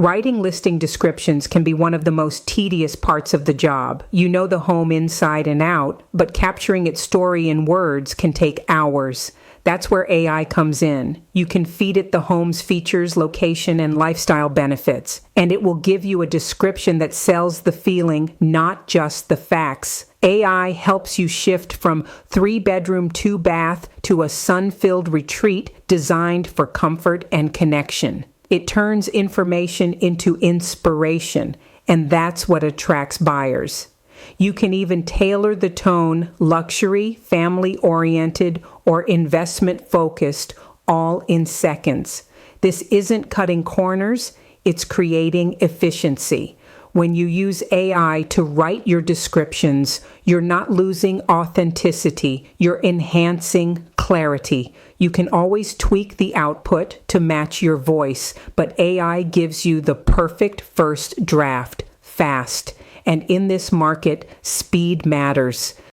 Writing listing descriptions can be one of the most tedious parts of the job. You know the home inside and out, but capturing its story in words can take hours. That's where AI comes in. You can feed it the home's features, location, and lifestyle benefits, and it will give you a description that sells the feeling, not just the facts. AI helps you shift from 3-bedroom, 2-bath to a sun-filled retreat designed for comfort and connection. It turns information into inspiration, and that's what attracts buyers. You can even tailor the tone, luxury, family-oriented, or investment-focused, all in seconds. This isn't cutting corners, it's creating efficiency. When you use AI to write your descriptions, you're not losing authenticity, you're enhancing clarity. You can always tweak the output to match your voice, but AI gives you the perfect first draft, fast. And in this market, speed matters.